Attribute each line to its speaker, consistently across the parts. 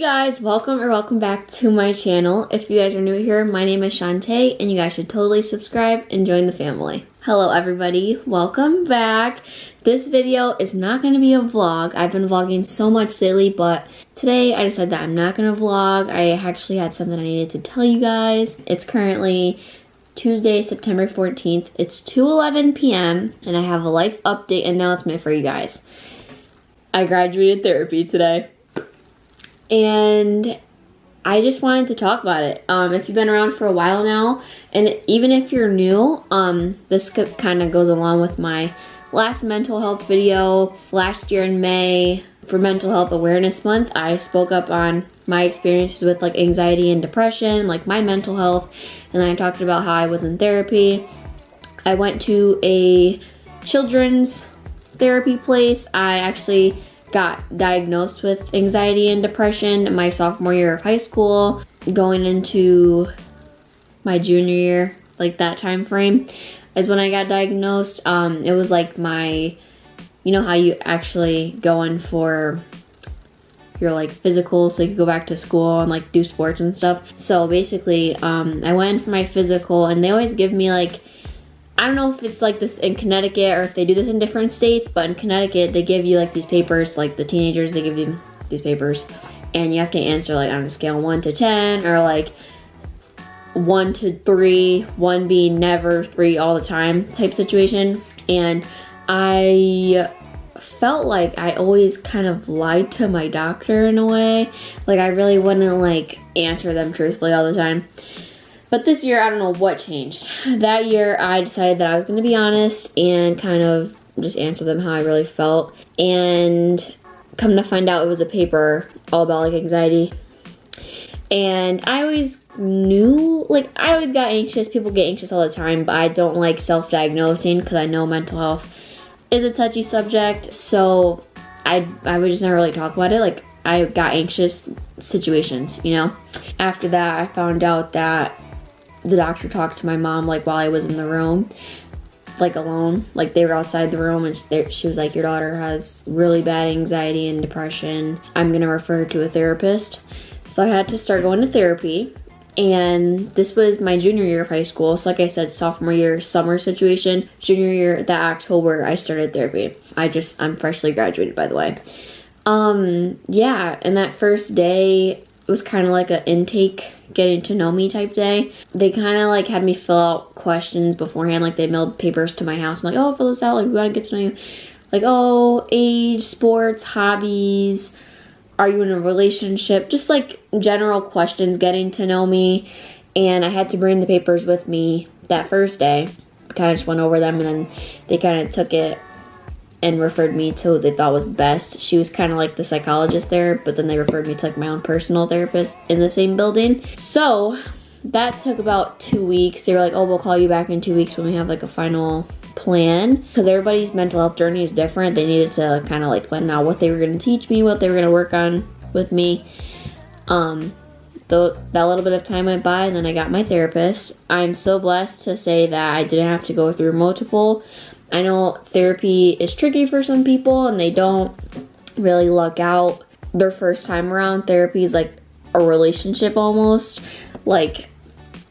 Speaker 1: guys, welcome back to my channel. If you guys are new here, my name is Shantae and you guys should totally subscribe and join the family. Hello everybody, welcome back. This video is not going to be a vlog. I've been vlogging so much lately, but today I decided that I'm not going to vlog. I actually had something I needed to tell you guys. It's currently Tuesday, September 14th. It's 2:11 p.m. and I have a life update announcement for you guys. I graduated therapy today. And I just wanted to talk about it. If you've been around for a while now, and even if you're new, this kind of goes along with my last mental health video. Last year in May, for Mental Health Awareness Month, I spoke up on my experiences with like anxiety and depression, like my mental health, and then I talked about how I was in therapy. I went to a children's therapy place. I actually got diagnosed with anxiety and depression my sophomore year of high school, going into my junior year, like that time frame is when I got diagnosed. It was like my, you know how you actually go in for your like physical so you could go back to school and like do sports and stuff. So basically I went in for my physical, and they always give me like, I don't know if it's like this in Connecticut or if they do this in different states, but in Connecticut, they give you like these papers, like the teenagers, they give you these papers, and you have to answer like on a scale 1 to 10, or like 1 to 3, 1 being never, 3 all the time type situation. And I felt like I always kind of lied to my doctor in a way. Like I really wouldn't like answer them truthfully all the time. But this year, I don't know what changed. That year, I decided that I was going to be honest and kind of just answer them how I really felt. And come to find out, it was a paper all about like anxiety. And I always knew, like I always got anxious. People get anxious all the time, but I don't like self-diagnosing because I know mental health is a touchy subject. So I would just never really talk about it. Like I got anxious situations, you know. After that, I found out that the doctor talked to my mom like while I was in the room, like alone, like they were outside the room, and she was like, your daughter has really bad anxiety and depression. I'm gonna refer her to a therapist. So I had to start going to therapy, and this was my junior year of high school. So like I said, sophomore year summer situation. Junior year, that October, I started therapy. I'm freshly graduated, by the way. Yeah, and that first day was kind of like an intake, getting to know me type day. They kind of like had me fill out questions beforehand, like they mailed papers to my house. I'm like, oh, fill this out, like we want to get to know you. Like, oh, age, sports, hobbies, are you in a relationship? Just like general questions, getting to know me. And I had to bring the papers with me that first day. Kind of just went over them, and then they kind of took it and referred me to who they thought was best. She was kind of like the psychologist there, but then they referred me to like my own personal therapist in the same building. So that took about 2 weeks. They were like, oh, we'll call you back in 2 weeks when we have like a final plan, because everybody's mental health journey is different. They needed to kind of like plan out what they were going to teach me, what they were going to work on with me. Though that little bit of time went by, and then I got my therapist. I'm so blessed to say that I didn't have to go through multiple. I know therapy is tricky for some people and they don't really luck out their first time around. Therapy is like a relationship almost. Like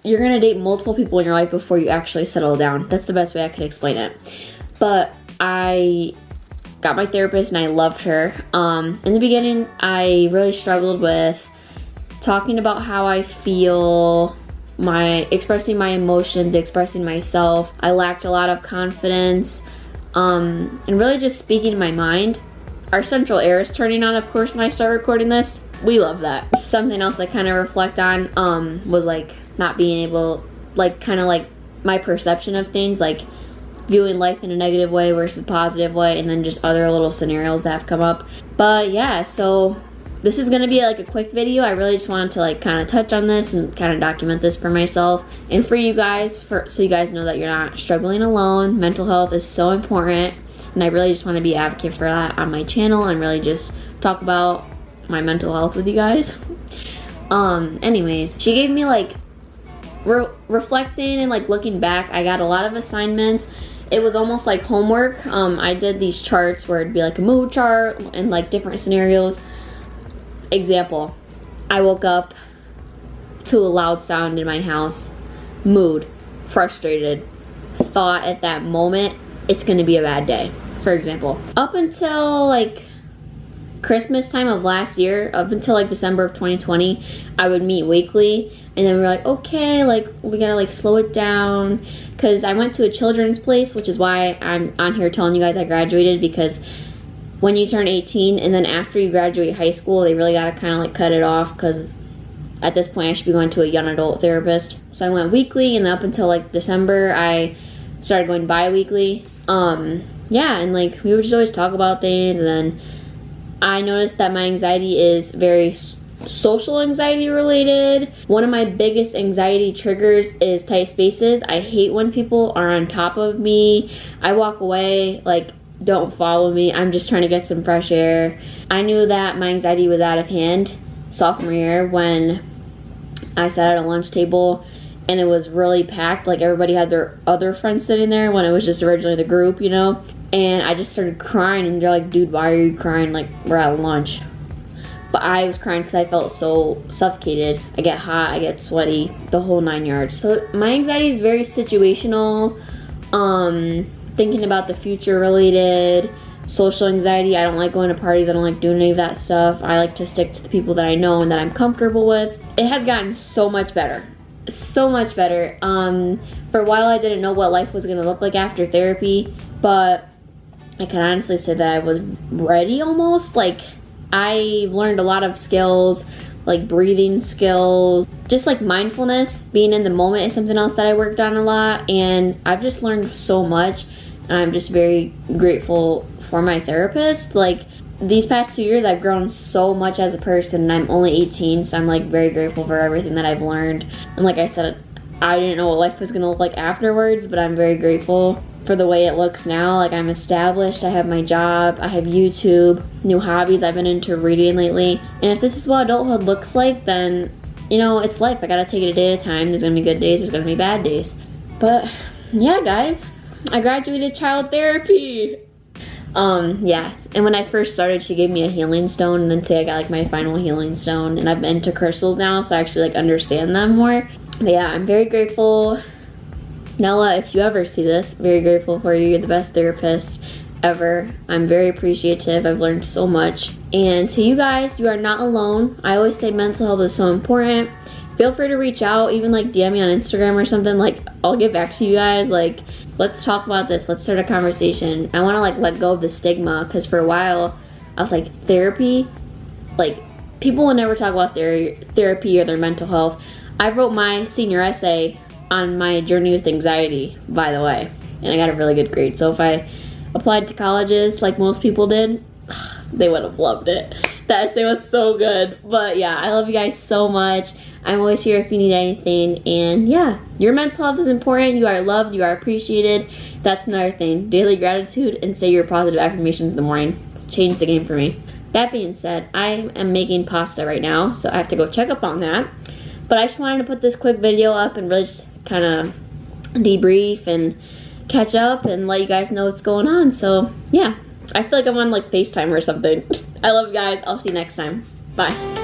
Speaker 1: you're gonna date multiple people in your life before you actually settle down. That's the best way I could explain it. But I got my therapist and I loved her. In the beginning, I really struggled with talking about how I feel, expressing my emotions, expressing myself. I lacked a lot of confidence, and really just speaking my mind. Our central air is turning on, of course, when I start recording this. We love that. Something else I kind of reflect on was like not being able, like kind of like my perception of things, like viewing life in a negative way versus positive way, and then just other little scenarios that have come up. But yeah, so this is gonna be like a quick video. I really just wanted to like kind of touch on this and kind of document this for myself and for you guys, so you guys know that you're not struggling alone. Mental health is so important, and I really just want to be an advocate for that on my channel and really just talk about my mental health with you guys. Anyways, she gave me like reflecting and like looking back, I got a lot of assignments. It was almost like homework. I did these charts where it'd be like a mood chart and like different scenarios. Example, I woke up to a loud sound in my house. Mood, frustrated. Thought at that moment, it's gonna be a bad day, for example. Up until like Christmas time of last year, up until like December of 2020, I would meet weekly, and then we were like, okay, like we gotta like slow it down, because I went to a children's place, which is why I'm on here telling you guys I graduated, because when you turn 18 and then after you graduate high school, they really gotta kind of like cut it off, because at this point I should be going to a young adult therapist. So I went weekly, and then up until like December I started going bi-weekly. Yeah, and like we would just always talk about things, and then I noticed that my anxiety is very social anxiety related. One of my biggest anxiety triggers is tight spaces. I hate when people are on top of me. I walk away, like, don't follow me. I'm just trying to get some fresh air. I knew that my anxiety was out of hand sophomore year when I sat at a lunch table and it was really packed. Like, everybody had their other friends sitting there when it was just originally the group, you know? And I just started crying, and they're like, dude, why are you crying? Like, we're at lunch. But I was crying because I felt so suffocated. I get hot, I get sweaty, the whole 9 yards. So my anxiety is very situational, thinking about the future related, social anxiety. I don't like going to parties, I don't like doing any of that stuff. I like to stick to the people that I know and that I'm comfortable with. It has gotten so much better. So much better. For a while I didn't know what life was gonna look like after therapy, but I can honestly say that I was ready almost. Like, I learned a lot of skills, like breathing skills, just like mindfulness, being in the moment is something else that I worked on a lot, and I've just learned so much, and I'm just very grateful for my therapist. Like, these past 2 years I've grown so much as a person, and I'm only 18, so I'm like very grateful for everything that I've learned. And like I said, I didn't know what life was gonna look like afterwards, but I'm very grateful for the way it looks now. Like, I'm established, I have my job, I have YouTube, new hobbies. I've been into reading lately. And if this is what adulthood looks like, then, you know, it's life. I gotta take it a day at a time. There's gonna be good days, there's gonna be bad days. But yeah, guys, I graduated child therapy. Yeah, and when I first started, she gave me a healing stone, and then today I got like my final healing stone, and I've been into crystals now, so I actually like understand them more. But yeah, I'm very grateful. Nella, if you ever see this, very grateful for you. You're the best therapist ever. I'm very appreciative. I've learned so much. And to you guys, you are not alone. I always say mental health is so important. Feel free to reach out, even like DM me on Instagram or something. Like, I'll get back to you guys. Like, let's talk about this. Let's start a conversation. I want to like let go of the stigma, because for a while I was like, therapy? Like, people will never talk about therapy or their mental health. I wrote my senior essay on my journey with anxiety, by the way, and I got a really good grade. So if I applied to colleges like most people did, they would have loved it. That essay was so good. But yeah, I love you guys so much. I'm always here if you need anything. And yeah, your mental health is important. You are loved, you are appreciated. That's another thing. Daily gratitude and say your positive affirmations in the morning. Change the game for me. That being said, I am making pasta right now, so I have to go check up on that. But I just wanted to put this quick video up and really just kind of debrief and catch up and let you guys know what's going on. So yeah, I feel like I'm on like FaceTime or something. I love you guys. I'll see you next time. Bye.